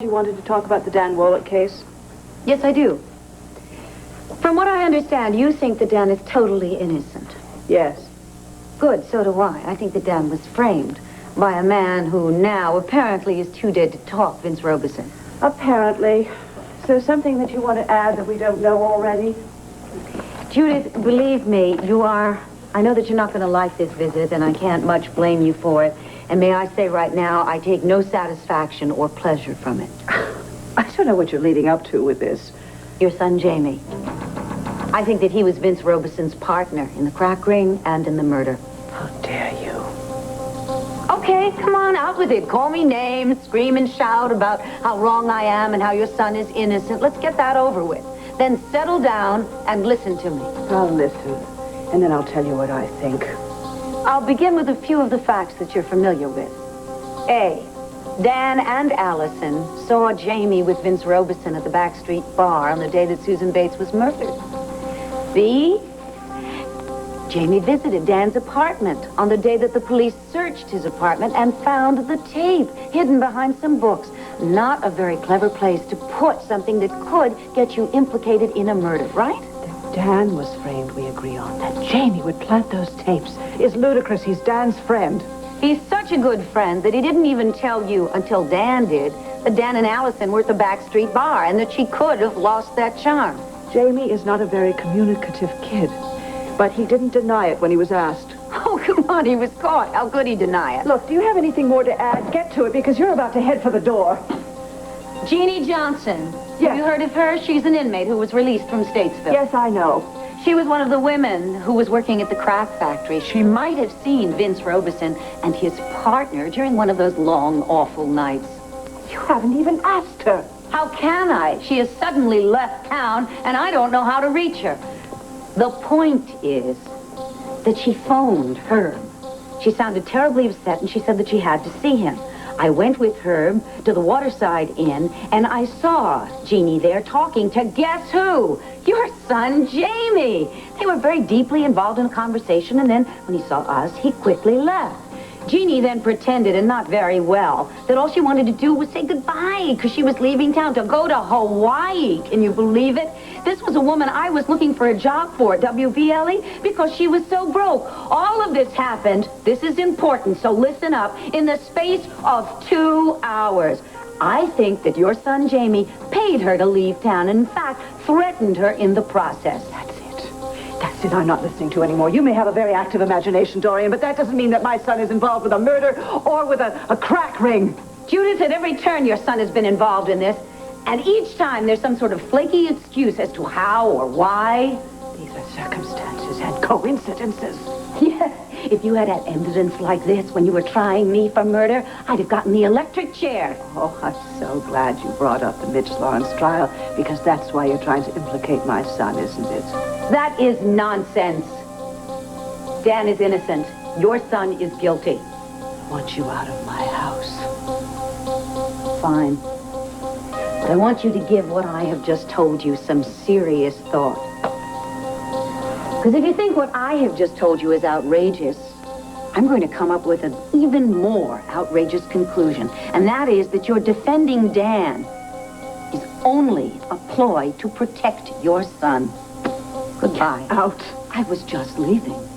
You wanted to talk about the Dan Wallet case? Yes, I do. From what I understand, you think that Dan is totally innocent. Yes. Good, so do I. I think that Dan was framed by a man who now apparently is too dead to talk, Vince Robeson. Apparently. So something that you want to add that we don't know already? Judith, believe me, I know that you're not going to like this visit, and I can't much blame you for it. And may I say right now, I take no satisfaction or pleasure from it. I don't know what you're leading up to with this. Your son, Jamie. I think that he was Vince Robeson's partner in the crack ring and in the murder. How dare you? Okay, come on, out with it. Call me names, scream and shout about how wrong I am and how your son is innocent. Let's get that over with. Then settle down and listen to me. I'll listen, and then I'll tell you what I think. I'll begin with a few of the facts that you're familiar with. A, Dan and Allison saw Jamie with Vince Robeson at the Backstreet Bar on the day that Susan Bates was murdered. B, Jamie visited Dan's apartment on the day that the police searched his apartment and found the tape hidden behind some books. Not a very clever place to put something that could get you implicated in a murder, right? That Dan was framed, we agree on. That Jamie would plant those tapes is ludicrous. He's Dan's friend. He's such a good friend that he didn't even tell you until Dan did that Dan and Allison were at the Backstreet Bar and that she could have lost that charm. Jamie is not a very communicative kid, but he didn't deny it when he was asked. Oh, come on, he was caught. How could he deny it? Look, do you have anything more to add? Get to it, because you're about to head for the door. Jeannie Johnson. Yes. Have you heard of her? She's an inmate who was released from Statesville. Yes, I know. She was one of the women who was working at the crack factory. She might have seen Vince Robeson and his partner during one of those long, awful nights. You haven't even asked her. How can I? She has suddenly left town, and I don't know how to reach her. The point is that she phoned Herb. She sounded terribly upset, and she said that she had to see him. I went with Herb to the Waterside Inn, and I saw Jeannie there talking to guess who? Your son, Jamie. They were very deeply involved in a conversation, and then when he saw us, he quickly left. Jeannie then pretended, and not very well, that all she wanted to do was say goodbye because she was leaving town to go to Hawaii. Can you believe it? This was a woman I was looking for a job for at WVLE because she was so broke. All of this happened, this is important, so listen up, in the space of 2 hours. I think that your son, Jamie, paid her to leave town and, in fact, threatened her in the process. That's it, I'm not listening to anymore. You may have a very active imagination, Dorian, but that doesn't mean that my son is involved with a murder or with a crack ring. Judith, at every turn your son has been involved in this, and each time there's some sort of flaky excuse as to how or why. These are circumstances and coincidences. Yes, if you had evidence like this when you were trying me for murder, I'd have gotten the electric chair. Oh, I'm so glad you brought up the Mitch Lawrence trial, because that's why you're trying to implicate my son, isn't it? That is nonsense. Dan is innocent. Your son is guilty. I want you out of my house. Fine. But I want you to give what I have just told you some serious thought. Because if you think what I have just told you is outrageous, I'm going to come up with an even more outrageous conclusion. And that is that your defending Dan is only a ploy to protect your son. Goodbye. Out. I was just leaving.